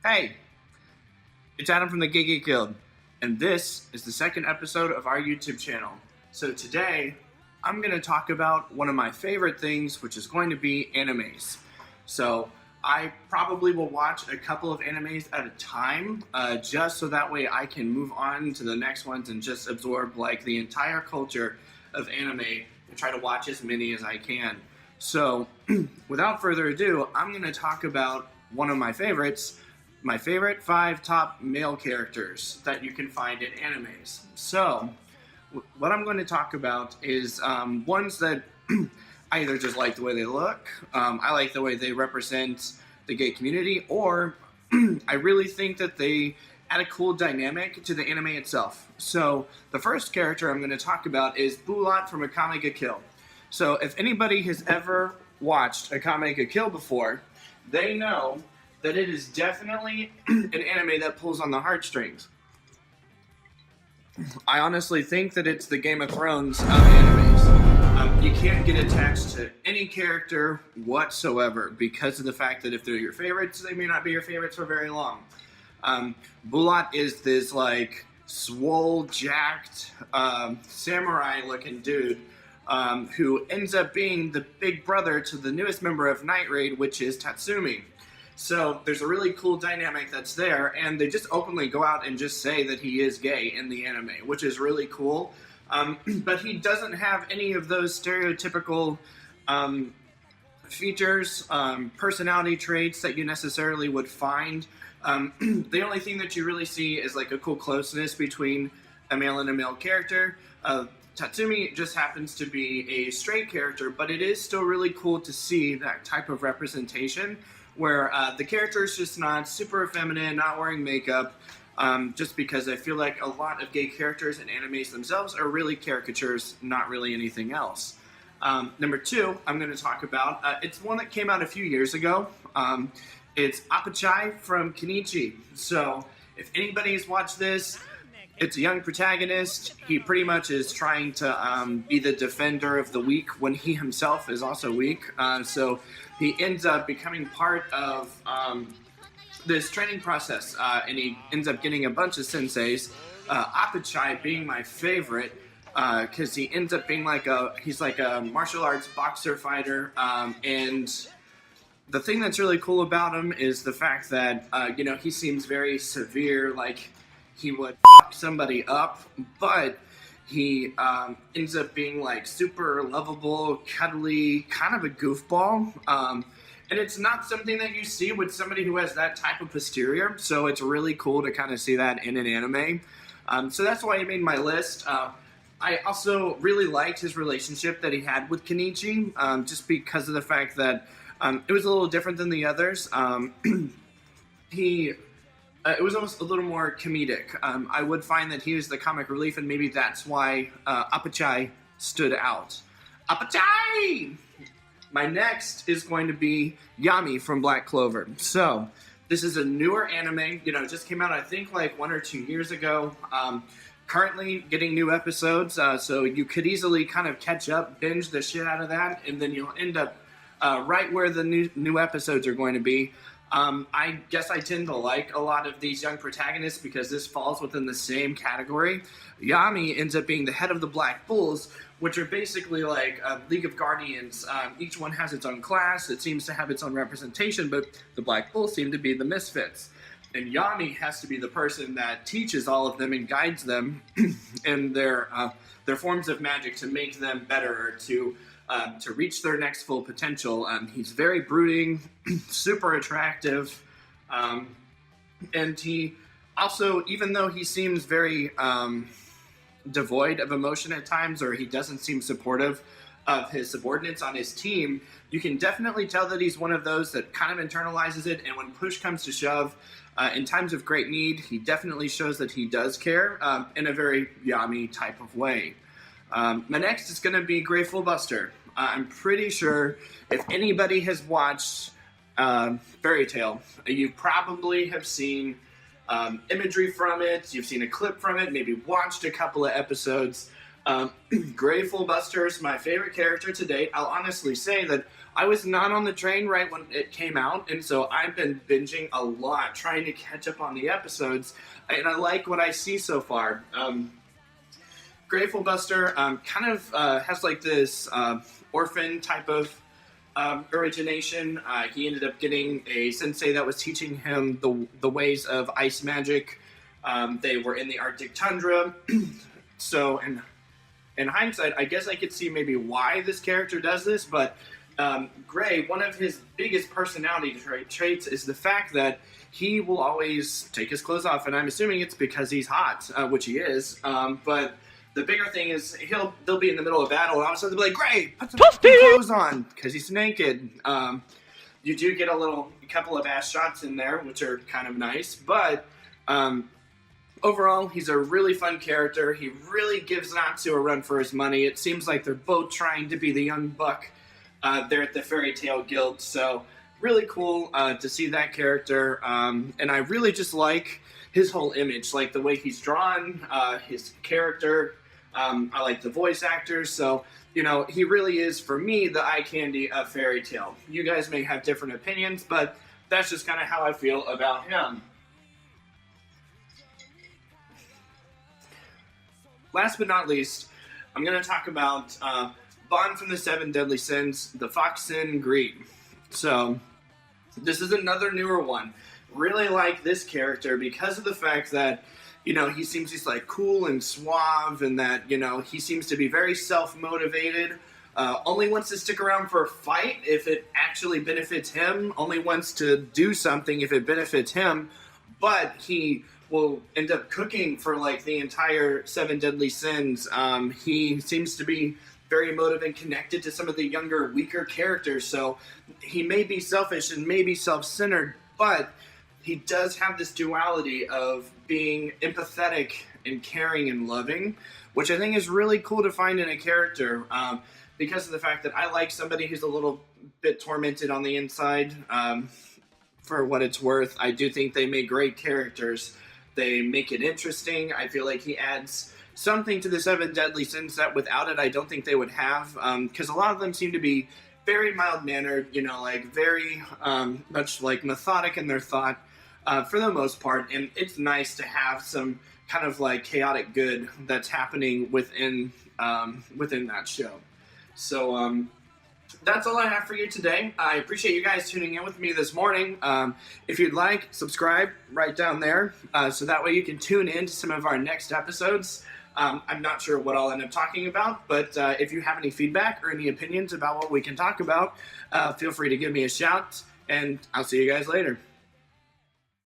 Hey, it's Adam from the Geek Guild, and this is the second episode of our YouTube channel. So today, I'm going to talk about one of my favorite things, which is going to be animes. So I probably will watch a couple of animes at a time, just so that way I can move on to the next ones and just absorb like the entire culture of anime and try to watch as many as I can. So without further ado, I'm going to talk about one of my favorites, my favorite 5 top male characters that you can find in animes. So what I'm going to talk about is ones that I either just like the way they look, I like the way they represent the gay community, or I really think that they add a cool dynamic to the anime itself. So the first character I'm going to talk about is Bulat from Akame Kill. So if anybody has ever watched Akame Kill before, they know that it is definitely an anime that pulls on the heartstrings. I honestly think that it's the Game of Thrones of animes. You can't get attached to any character whatsoever because of the fact that if they're your favorites, they may not be your favorites for very long. Bulat is this like swole, jacked, samurai-looking dude who ends up being the big brother to the newest member of Night Raid, which is Tatsumi. So there's a really cool dynamic that's there, and they just openly go out and just say that he is gay in the anime, which is really cool. But he doesn't have any of those stereotypical features, personality traits that you necessarily would find. The only thing that you really see is like a cool closeness between a male and a male character. Tatsumi just happens to be a straight character, but it is still really cool to see that type of representation where the character is just not super feminine, not wearing makeup, just because I feel like a lot of gay characters in animes themselves are really caricatures, not really anything else. Number 2, I'm going to talk about, it's one that came out a few years ago. It's Apachai from Kenichi. So if anybody has watched this, it's a young protagonist. He pretty much is trying to be the defender of the weak when he himself is also weak. So he ends up becoming part of this training process, and he ends up getting a bunch of senseis. Apachai being my favorite, because he ends up being he's like a martial arts boxer fighter, and the thing that's really cool about him is the fact that, he seems very severe, like he would fuck somebody up, but he ends up being like super lovable, cuddly, kind of a goofball. And it's not something that you see with somebody who has that type of posterior, so it's really cool to kind of see that in an anime. So that's why he made my list. I also really liked his relationship that he had with Kenichi, just because of the fact that it was a little different than the others. It was almost a little more comedic. I would find that he was the comic relief, and maybe that's why Apachai stood out. Apachai! My next is going to be Yami from Black Clover. So, this is a newer anime. It just came out, I think, like 1 or 2 years ago. Currently getting new episodes, so you could easily kind of catch up, binge the shit out of that, and then you'll end up right where the new episodes are going to be. I guess I tend to like a lot of these young protagonists because this falls within the same category. Yami ends up being the head of the Black Bulls, which are basically like a League of Guardians. Each one has its own class. It seems to have its own representation, but the Black Bulls seem to be the misfits. And Yami has to be the person that teaches all of them and guides them in their forms of magic to make them better, to reach their next full potential. He's very brooding, super attractive, and he also, even though he seems very devoid of emotion at times, or he doesn't seem supportive of his subordinates on his team, you can definitely tell that he's one of those that kind of internalizes it, and when push comes to shove, in times of great need, he definitely shows that he does care in a very Yami type of way. My next is going to be Fullbuster. I'm pretty sure if anybody has watched Fairy Tail, you probably have seen imagery from it, you've seen a clip from it, maybe watched a couple of episodes. Gray Fullbuster is my favorite character to date. I'll honestly say that I was not on the train right when it came out, and so I've been binging a lot, trying to catch up on the episodes, and I like what I see so far. Gray Fullbuster kind of has like this orphan type of origination. He ended up getting a sensei that was teaching him the ways of ice magic. They were in the Arctic tundra, so in hindsight, I guess I could see maybe why this character does this, but Gray, one of his biggest personality traits is the fact that he will always take his clothes off, and I'm assuming it's because he's hot, which he is, but the bigger thing is they'll be in the middle of battle, and all of a sudden they'll be like, Gray, put some clothes on, because he's naked. You do get a couple of ass shots in there, which are kind of nice, but overall, he's a really fun character. He really gives Natsu a run for his money. It seems like they're both trying to be the young buck there at the Fairy Tail Guild. So really cool to see that character. And I really just like his whole image, like the way he's drawn, his character. I like the voice actors. So, you know, he really is, for me, the eye candy of Fairy Tail. You guys may have different opinions, but that's just kind of how I feel about him. Last but not least, I'm going to talk about Bond from the Seven Deadly Sins, the Fox Sin Greed. So, this is another newer one. Really like this character because of the fact that, you know, he seems just like cool and suave, and that, you know, he seems to be very self-motivated. Only wants to stick around for a fight if it actually benefits him. Only wants to do something if it benefits him. But he will end up cooking for like the entire Seven Deadly Sins. He seems to be very emotive and connected to some of the younger, weaker characters. So he may be selfish and may be self-centered, but he does have this duality of being empathetic and caring and loving, which I think is really cool to find in a character, because of the fact that I like somebody who's a little bit tormented on the inside. For what it's worth, I do think they make great characters. They make it interesting. I feel like he adds something to the Seven Deadly Sins that without it I don't think they would have, because a lot of them seem to be very mild-mannered, you know, like very much like methodic in their thought for the most part, and it's nice to have some kind of like chaotic good that's happening within that show. So that's all I have for you today. I appreciate you guys tuning in with me this morning. If you'd like, subscribe right down there, so that way you can tune in to some of our next episodes. I'm not sure what I'll end up talking about, but if you have any feedback or any opinions about what we can talk about, feel free to give me a shout, and I'll see you guys later.